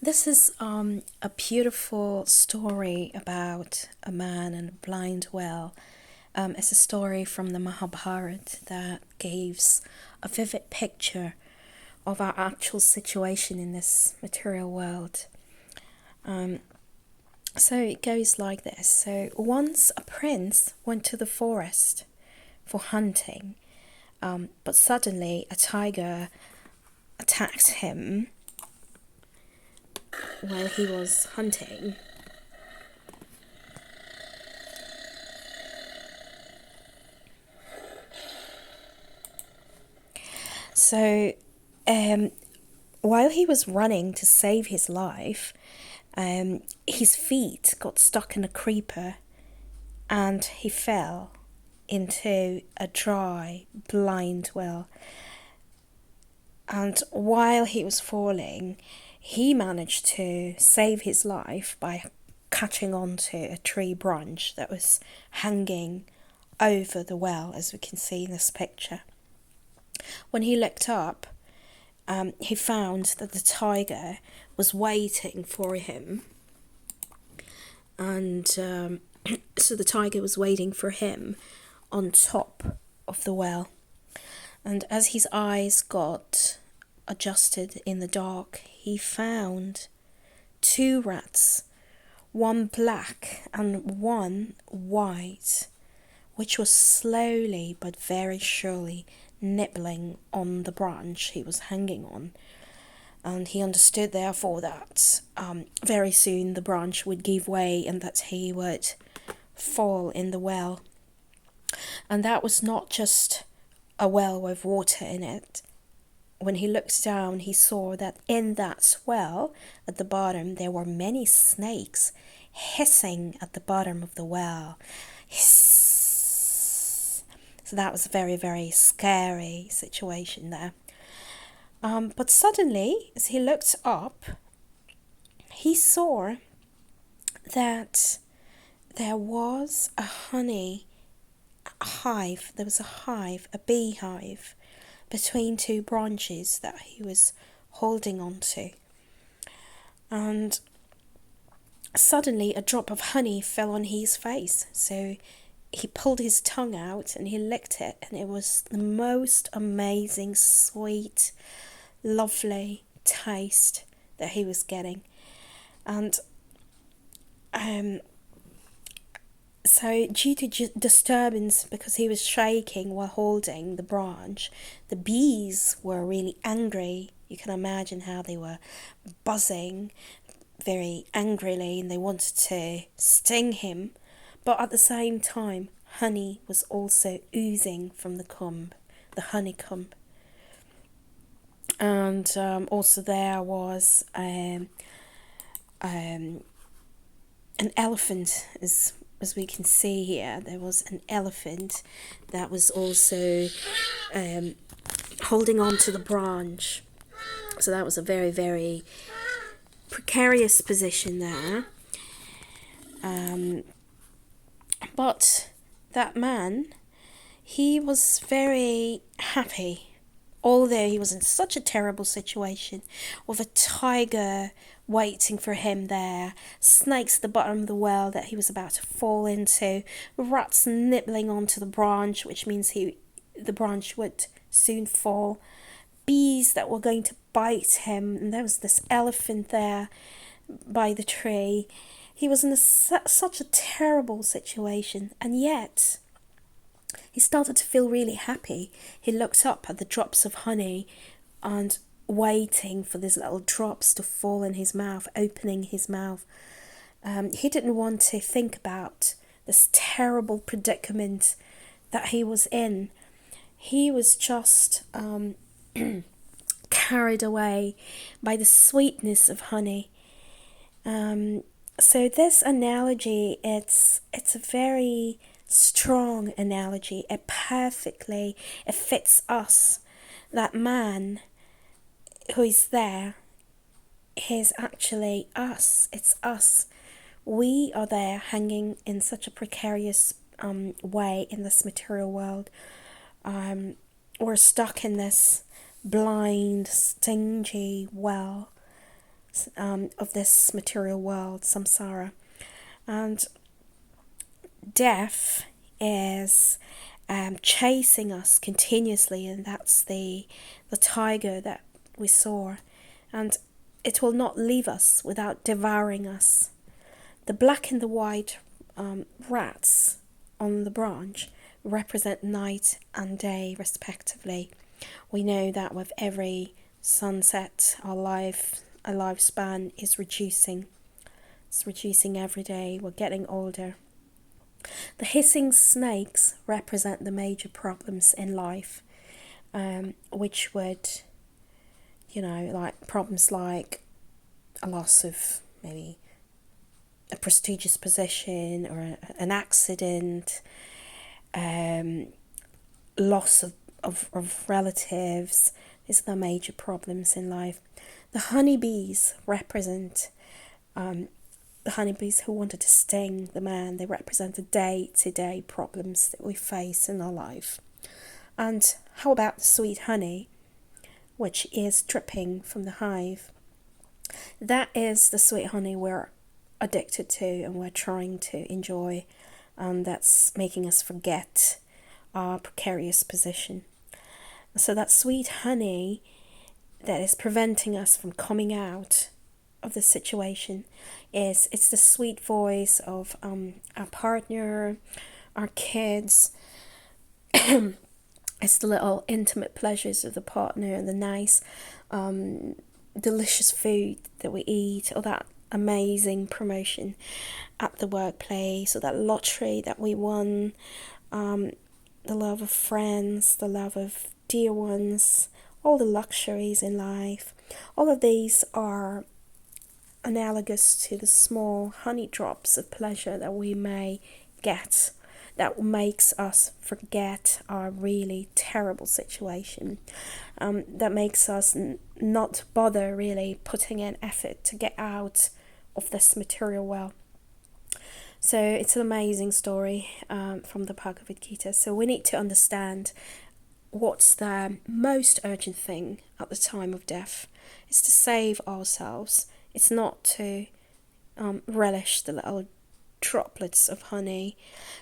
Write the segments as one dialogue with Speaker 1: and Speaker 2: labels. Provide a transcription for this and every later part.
Speaker 1: This is a beautiful story about a man and a blind well. It's a story from the Mahabharata that gives a vivid picture of our actual situation in this material world. So it goes like this. So once a prince went to the forest for hunting, but suddenly a tiger attacked him while he was hunting. So, while he was running to save his life, his feet got stuck in a creeper and he fell into a dry, blind well. And while he was falling, he managed to save his life by catching onto a tree branch that was hanging over the well, as we can see in this picture. When he looked up, he found that the tiger was waiting for him. And so the tiger was waiting for him on top of the well. And as his eyes got adjusted in the dark, he found two rats, one black and one white, which was slowly but very surely nibbling on the branch he was hanging on. And he understood therefore that very soon the branch would give way and that he would fall in the well. And that was not just a well with water in it. When he looked down, he saw that in that well at the bottom there were many snakes hissing at the bottom of the well. Hiss. So that was a very, very scary situation there. But suddenly, as he looked up, he saw that there was a honey hive. There was a beehive between two branches that he was holding on to. And suddenly a drop of honey fell on his face. So he pulled his tongue out and he licked it, and it was the most amazing, sweet, lovely taste that he was getting. And so due to disturbance, because he was shaking while holding the branch, the bees were really angry. You can imagine how they were buzzing very angrily and they wanted to sting him. But at the same time, honey was also oozing from the comb, the honeycomb. And also there was an elephant, as we can see here. There was an elephant that was also holding on to the branch. So that was a very, very precarious position there. But that man, he was very happy, although he was in such a terrible situation, with a tiger waiting for him there, snakes at the bottom of the well that he was about to fall into, rats nibbling onto the branch, which means the branch would soon fall, bees that were going to bite him, and there was this elephant there by the tree. He was in such a terrible situation, and yet he started to feel really happy. He looked up at the drops of honey and waiting for these little drops to fall in his mouth, opening his mouth. He didn't want to think about this terrible predicament that he was in. He was just carried away by the sweetness of honey. So this analogy, it's a very strong analogy. It fits us. That man who is there is actually us. It's us. We are there hanging in such a precarious way in this material world. We're stuck in this blind, stingy well. of this material world, samsara. And death is chasing us continuously, and that's the tiger that we saw, and it will not leave us without devouring us. The black and the white rats on the branch represent night and day respectively. We know that with every sunset our lifespan is reducing. It's reducing every day. We're getting older. The hissing snakes represent the major problems in life, which would, like problems like a loss of maybe a prestigious position or an accident, loss of relatives. These are the major problems in life. The honeybees represent the honeybees who wanted to sting the man. They represent the day-to-day problems that we face in our life. And how about the sweet honey, which is dripping from the hive? That is the sweet honey we're addicted to and we're trying to enjoy, and that's making us forget our precarious position. So that sweet honey that is preventing us from coming out of the situation it's the sweet voice of our partner, our kids. It's the little intimate pleasures of the partner, the nice delicious food that we eat, or that amazing promotion at the workplace, or that lottery that we won, the love of friends, the love of dear ones, all the luxuries in life. All of these are analogous to the small honey drops of pleasure that we may get, that makes us forget our really terrible situation, that makes us not bother really putting in effort to get out of this material world. So it's an amazing story from the Bhagavad Gita. So we need to understand what's the most urgent thing at the time of death. It's to save ourselves. It's not to relish the little droplets of honey.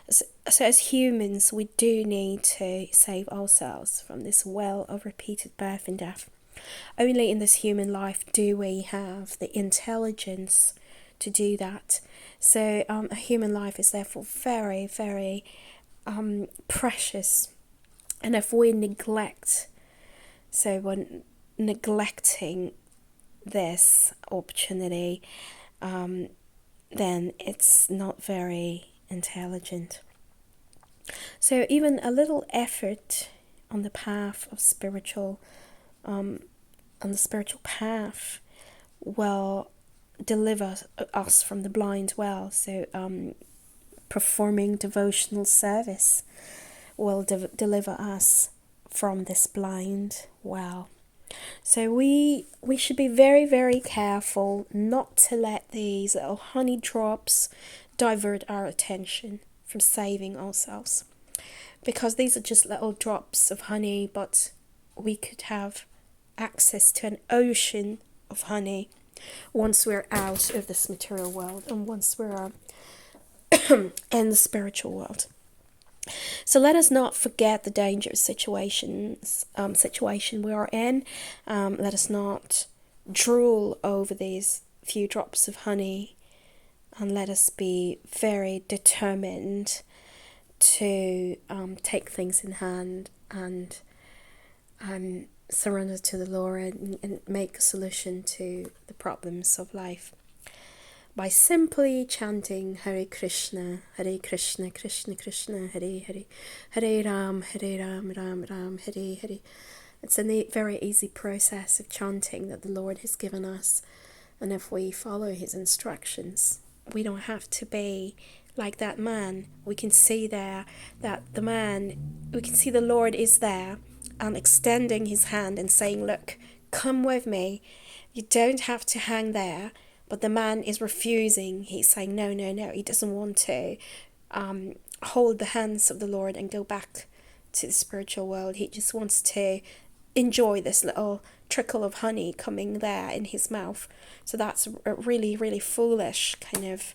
Speaker 1: So as humans, we do need to save ourselves from this well of repeated birth and death. Only in this human life do we have the intelligence to do that. So a human life is therefore very, very precious. And if we neglect, so when neglecting this opportunity, then it's not very intelligent. So even a little effort on the path of on the spiritual path will deliver us from the blind well. So performing devotional service will deliver us from this blind well. So we should be very, very careful not to let these little honey drops divert our attention from saving ourselves, because these are just little drops of honey, but we could have access to an ocean of honey once we're out of this material world and once we're in the spiritual world. So let us not forget the dangerous situation we are in. Let us not drool over these few drops of honey, and let us be very determined to take things in hand and surrender to the Lord and make a solution to the problems of life by simply chanting Hare Krishna, Krishna Krishna, Hare Hare, Hare Ram, Ram Ram, Hare Hare. It's a very easy process of chanting that the Lord has given us, and if we follow his instructions, we don't have to be like that man. We can see there that we can see the Lord is there and extending his hand and saying, look, come with me. You don't have to hang there. But the man is refusing. He's saying, no. He doesn't want to hold the hands of the Lord and go back to the spiritual world. He just wants to enjoy this little trickle of honey coming there in his mouth. So that's a really, really foolish kind of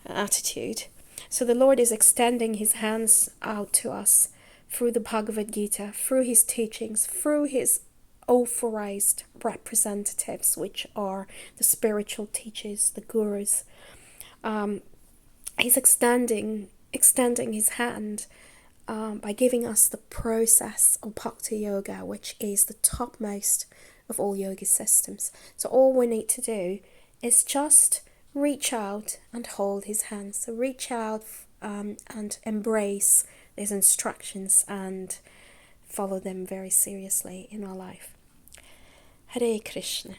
Speaker 1: attitude. So the Lord is extending his hands out to us through the Bhagavad Gita, through his teachings, through his authorized representatives, which are the spiritual teachers, the gurus. He's extending his hand by giving us the process of Bhakti Yoga, which is the topmost of all yoga systems. So all we need to do is just reach out and hold his hands. So reach out and embrace these instructions and follow them very seriously in our life. Hare Krishna.